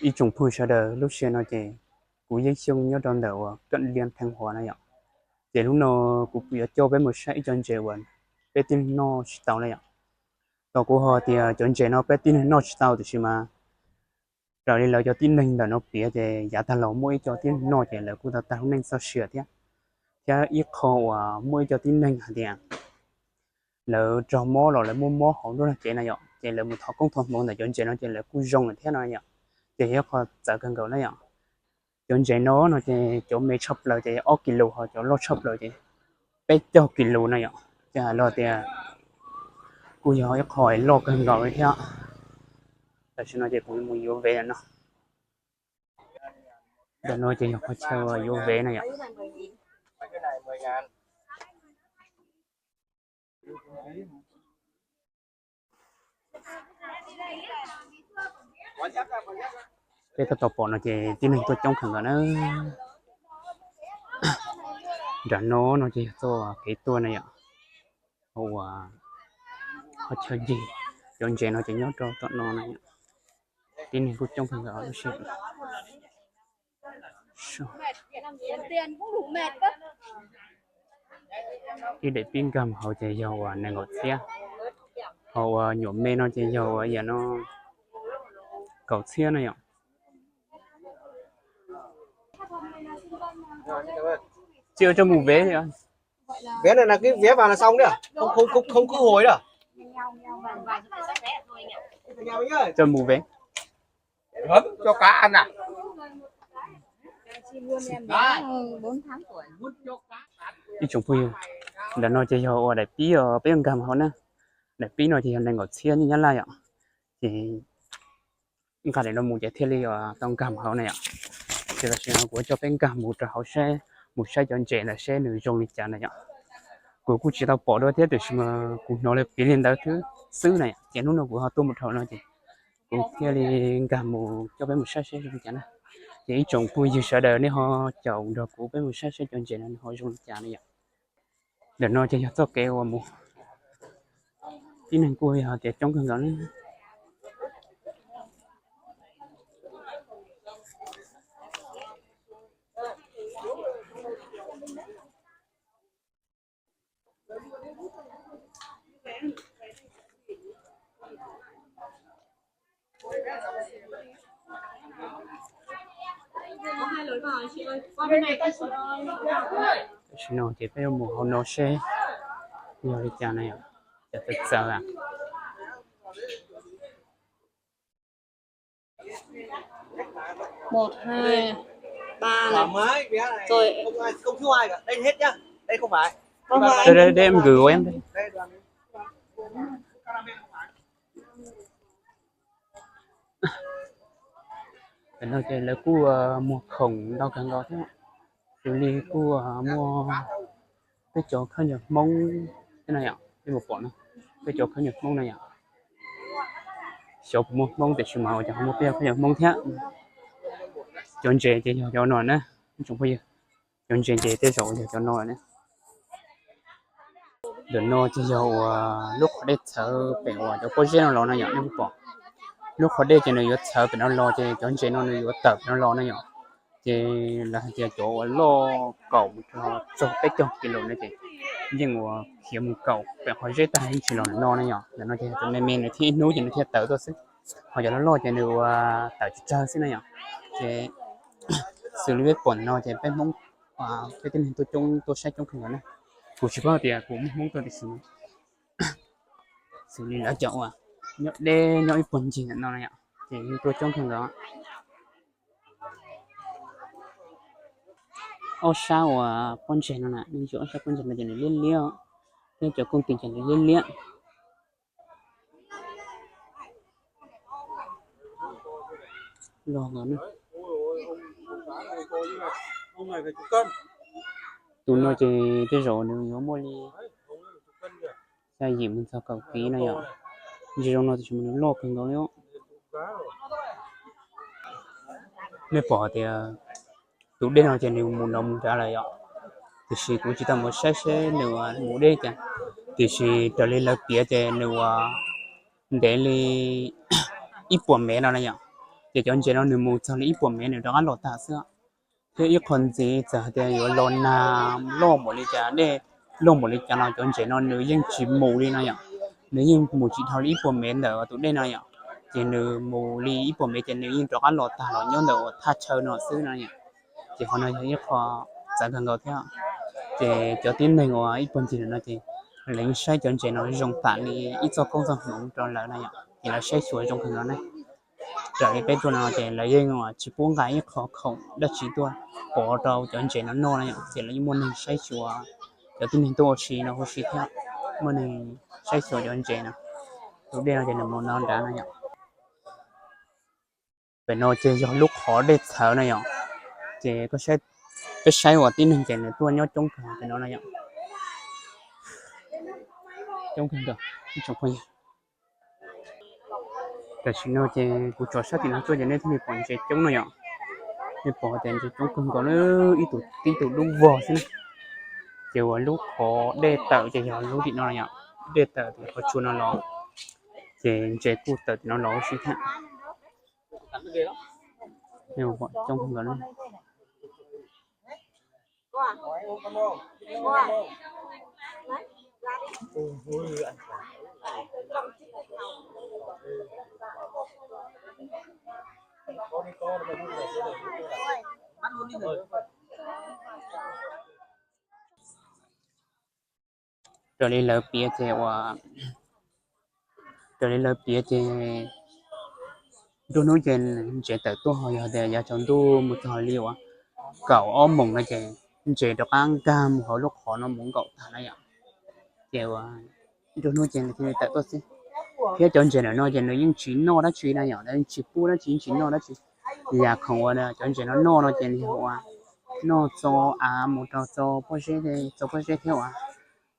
一种不晓得路线那些，古也想要当到啊，跟连thành hóa này ạ. Để lúc nào cũng bị cho bé một sai chân chế vẫn, bé tin nó tao này ạ. Tao của họ thì chân chế nó bé tin nó tao thì mà, rồi đi lại cho tin mình là nó bị thì giá thằng lẩu mỗi cho tin nó thì là của tao tao nên sao sửa thế, chứ ít khó mỗi cho tin mình thì lỡ cho mỏ rồi lại mua mỏ họ nó là chế này ạ, chế là một thọ công thuật một là chân chế nó chế là cú rong là thế này ạ, chế hết họ giờ cần cầu này ạ. Chọn chế nó thì chỗ mấy shop là thì 2 kg hoặc chỗ lót shop là thì 8 kg này ạ, chả lo thì cú giờ ít khỏi lo cần gọi thế ạ, tại sao nó chỉ cũng muốn vô về nó, để nó chỉ có chơi vô về này ạ. Cái tập bộ nó chỉ tin mình tôi trong khẩn nó, rồi nó chỉ cho cáiตัวnày ạ, ou họ chơi gì, chọn chế nó chỉ nhớ cho tụi nó này, tin mình tôi trong khẩn nó sẽ khi để pin cầm họ chạy dầu này ngọt xe, họ nhuộm mê nó chạy dầu giờ nó cầu xe này ạ. Chưa cho mù vé thì anh. Vé này là cái vé vào là xong đấy à? Không cứ hồi đâu. Cho mù vé. Hấp cho cá ăn à? 4 tháng tuổi. Đi trồng phi là nó chơi dầu để pí ở bên cầm họ nè, để pí nó thì này ngọt xe như nhá lại ạ, thì cái này nó mù chạy theo đi ở trong cầm họ này ạ, thì là chuyện của cho bên cầm một trò họ xe một xe chọn trẻ là xe nữ dùng lịch trả này ạ, của cụ chỉ tao bỏ đôi thế để mà cụ nó lại biến lên đó thứ xứ này, chỉ lúc nào của họ tung một thầu nó thì cụ theo đi cầm một cho bên một xe dùng trả này, thì trồng phi như sợ đời nếu họ chọn được của bên một xe chọn trẻ này họ dùng lịch trả này ạ, để nó chơi cho kêu một cái này cua họ để trong cái đó. Xin lỗi chị phải một hôm nó sẽ nhiều đi chả này ạ, chả thực sự à. 1, 2, 3 Thoải này. mái, vé này Rồi. không thiếu ai cả. Đây hết nhá. Đây không phải. Vâng, Đây em gửi của em đây. Đây đoàn. Cái nó chơi là cu mua khổng đâu cần gọi thế ạ. Rồi đi cu mua cái chỗ khơi nhật mông cái này ạ, cái một bọn cái chỗ khơi nhật mông này ạ. Shop mua mông để xem màu cho mua bia khơi nhật mông thế. Chọn chế thì cho nó nè, chúng bây giờ chọn chế thì tới rồi cho nó nè. Để nó chỉ dầu lúc họ đi thở bệnh hoặc cho có gì nó lo nó nhỏ nó bỏ, lúc họ đi thì nó yếu thở bệnh nó lo thì chọn chế nó yếu tập nó lo nó nhỏ, thì là thì chỗ lo cầu cho cái trong kilo này thì nhưng mà khi một cầu bệnh họ dễ tay chỉ lo nó nhỏ là nó thì cho nên mình thì nuôi thì nó thiệt tự thôi chứ họ cho nó lo thì nó tự chơi xí nó nhỏ thì xử lý vết bẩn nó thì bên mông cái tình hình tôi sai trong không này của chị bao tiền cũng mong tôi để xử lý lá chậu nhớ đê nhớ ít bẩn gì nó này ạ, thì tôi trong không đó ô sao con trẻ nó nè nhưng chỗ sao con trẻ là chỉ để liên liên nên chỗ công tình chỉ để liên liên lo nữa Ông này phải chục cân. tụi nó chỉ cái rồi nếu nhớ mua đi sai gì mình sao cầu ký này ạ, gì trong nó thì chúng mình lo cần đó nhá, nếu bỏ thì tụi đến nó chỉ nếu muốn đồng trả lại ạ, thì chỉ cũng chỉ tầm một xe nếu muốn đi chẳng thì chỉ trở lên là kia thì nếu để đi ít buồn mẹ nào này ạ, để cho chị nó nửa một cho lý của mẹ nữa đó lọt ta xưa thế ít con gì giờ thì có lon lo một lý trả để lo một lý trả nào cho chị nó nửa những chỉ mù đi này ạ nếu như một chị thao lý của mẹ nữa tụi đây này ạ chị nửa mù lý của mẹ chị nửa những đó lọt ta nó nhớ nữa tha chơi nó xưa này ạ chị họ nói thấy khó giải gần gạo theo chị cho tin này ngoài ít con gì nữa chị lấy sai cho chị nó dùng tản đi ít cho công dân hưởng cho lại này ạ thì là sai chuối trong cái này trở lại bên chỗ nào thì lấy yên mà chỉ bốn cái khó khổng đất chỉ tôi bỏ đầu cho anh chị nó no này thì lấy môn này sai chùa cho tin tôi chỉ nó có chỉ theo môn này sai chùa cho anh chị nè lúc đây là thì là môn non đá này về nó chơi do lúc khó để thở này thì có sai cái sai của tin anh chị này tôi nhớ trong cái nó này trong cái được trong cáiแต่ชิโนเจกูจอดสักทีนะตัวเจเนี่ยที่มีผลเจจงหน่อยอ่ะมีผลแต่เจจงคนก่อนเลยอีตุตีตุลูกวัวใช่ไหมเจ้าลูกขอเดตเตอร์เจ้าลูกติดนอนอ่ะเดตเตอร์เขาชวนนอนร้องเจกูเตอร์ติดนอนร้องสิฮะเนี่ยบอกจงคนก่อนเลย rồi đi lỡ bia thìว่าrồi đi lỡ bia thì tôi nói chuyện chuyện tới tôi hỏi để giờ chọn tôi một thời liệu cậu ôm mộng này chuyện được ăn cam hồi lúc họ nó muốn cậu thằng này ạ kiểu tôi nói chuyện thì tại tôi xin phía chọn chuyện nói chuyện nó những chuyện nó đã chuyện này nhỏ đấy chỉ bu nó chuyện nó đã chuyện nhà không có đó chọn chuyện nó nói chuyện thì họ nó cho một cho bác sĩ thì cho bác sĩ theo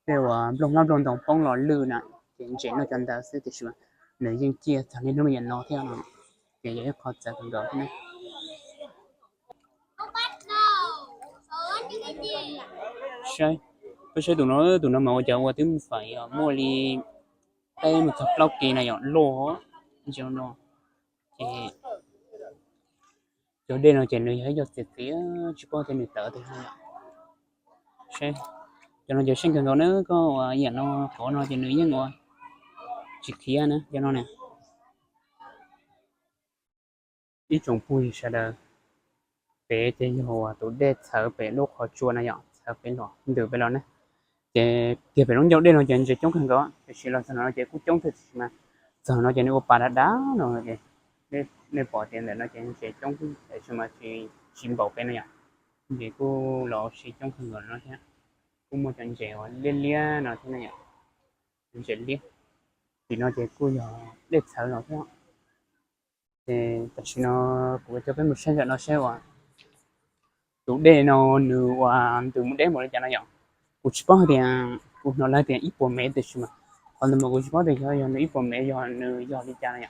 kiểu lồng lao động đồng phong lò lư này chuyện nó chân ta sẽ thì sao nếu như chia thằng nên nó nhận nó theo nó thì dễ khó giải quyết được này sai bác sĩ tụi nó mà giờ qua tiếng phải mua đi đây một thằng lâu kỳ này lô cho nó thì chỗ đây là chuyện này thấy cho tiệt tía chỉ có thêm tờ thì hay sai cho nó giờ sinh cần nó có gì nó có nó chuyện này ngồi chỉ kia nữa cho nó nè ít trồng pui sẽ được bé thì hồ tụi đây thở bé lúc họ chua này thở bé nó được bé nó nè thì bé nó giống đây là chuyện chỉ chống cần có chỉ là nó chỉ cũng chống thịt mà giờ nó chỉ nó bà đã đá rồi để bỏ tiền để nó chỉ chống để cho mà chỉ bảo cái này vì cô lọ chỉ chống cần có nó thế cũng một chuyện dẻo liên liên nó thế này chuyện liên thì nó chỉ cô giờ để thở nó thế thì tại sao nó cũng cho cái một sinh nó sẽ tụ đề nó nửa từ một đến một đến cho nó nhỏ cũng chỉ có thì cũng nó lấy tiền ít của mẹ thì mà còn mà cũng chỉ có thì cho nó ít của mẹ do nửa do đi cho nó nhỏ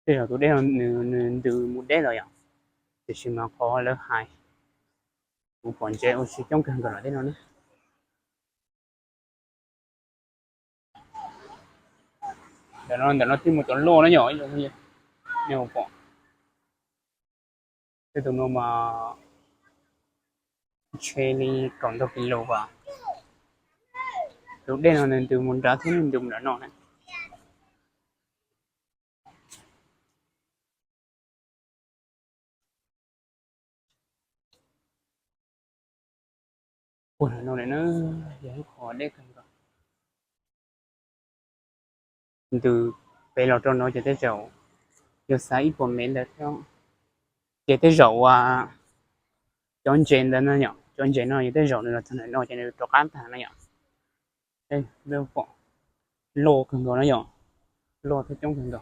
thì là tụ đề nó nửa từ một đến rồi nhỏ thì mà có lớp hai cũng còn chơi oxy trong cần còn lại thế nó nữa để nó thêm một chỗ lô nó nhỏ như vậy nhiều còn cái tụi nó mà chơi đi còn đâu kilo vào tụ đề nó nên từ một trái thế mình dùng đã nó này ủa nó này nó dễ khó để cần từ bây giờ cho nó chỉ tới rượu giờ sai của mình là theo chỉ tới rượu cho anh chị đó nó nhỏ cho anh chị nó chỉ tới rượu này là thằng này nó chỉ được cho cán thằng này nhỏ đây đâu có lô cần nó nhỏ lô theo trong cần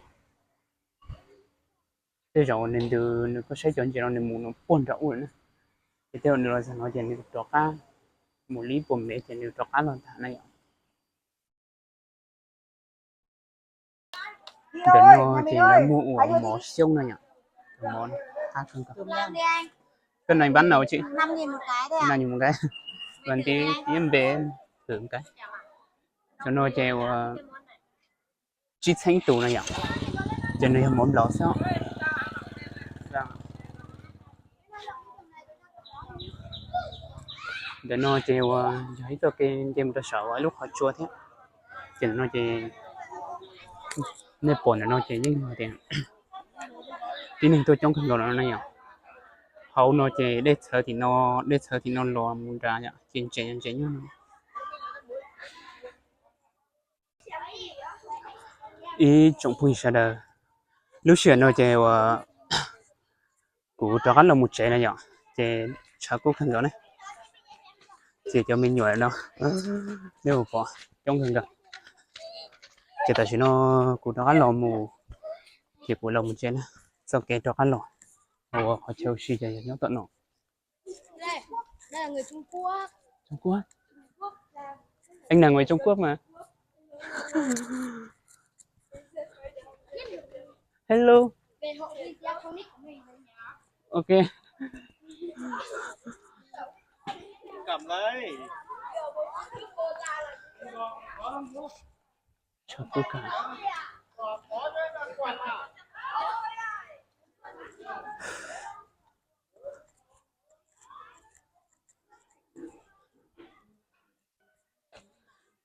tới rượu nên từ nó có sẽ cho anh chị nó nên muốn nó buồn rượu nữa thì theo nữa là nó chỉ được cho cá một lít của mình chỉ được cho cá là thằng này nhỏ để nó thì nó mua mỏ xông này nhỉ món khác không cả cái này bán nào chị 5.000 một cái đấy ạ. 5.000 một cái còn tí em về hưởng cái cho nó treo chỉ thanh tụ này nhở cho nên món lẩu sao để nó treo thấy cho cái game cho sợ lúc họ chua thế cho nó chỉ nên bồn nó chỉ những người tiền tí nên tôi trong cái đồ nó này nhở hậu nó chỉ để thở thì nó lo muốn ra nhở trên nhá ý trong pui sa đờ lúc xưa nó chỉ cụ cho là một chế này nhở chỉ chả cố khăn đó này chỉ cho mình nhồi nó nếu có trong khăn đó chỉ tại nó cụ cho là một chỉ cụ là một chế này sau cái cho lo họ chơi xí chơi nhớ tận nó Đây, đây là người Trung Quốc. Trung Quốc anh là người Trung Quốc mà hello Về hộ video con nick của mình rồi nhá. ok Cầm lấy. cho cô cả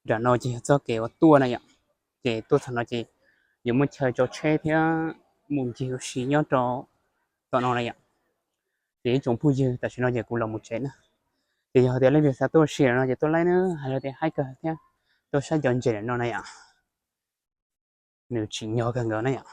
đã nói chỉ cho kiểu tua này ạ chỉ tôi thằng nó chỉ nếu mà chơi cho chơi thì muốn chịu xí nhớ cho tụi nó này ạ chỉ chúng bây giờ tại sao nó giờ cũng là một chén thì giờ thì lấy việc sao tôi xỉa nó giờ tôi lấy nữa hay là thì hai cái nhá tôi sẽ dọn chén nó này ạ nếu chỉ nhớ cái này ạ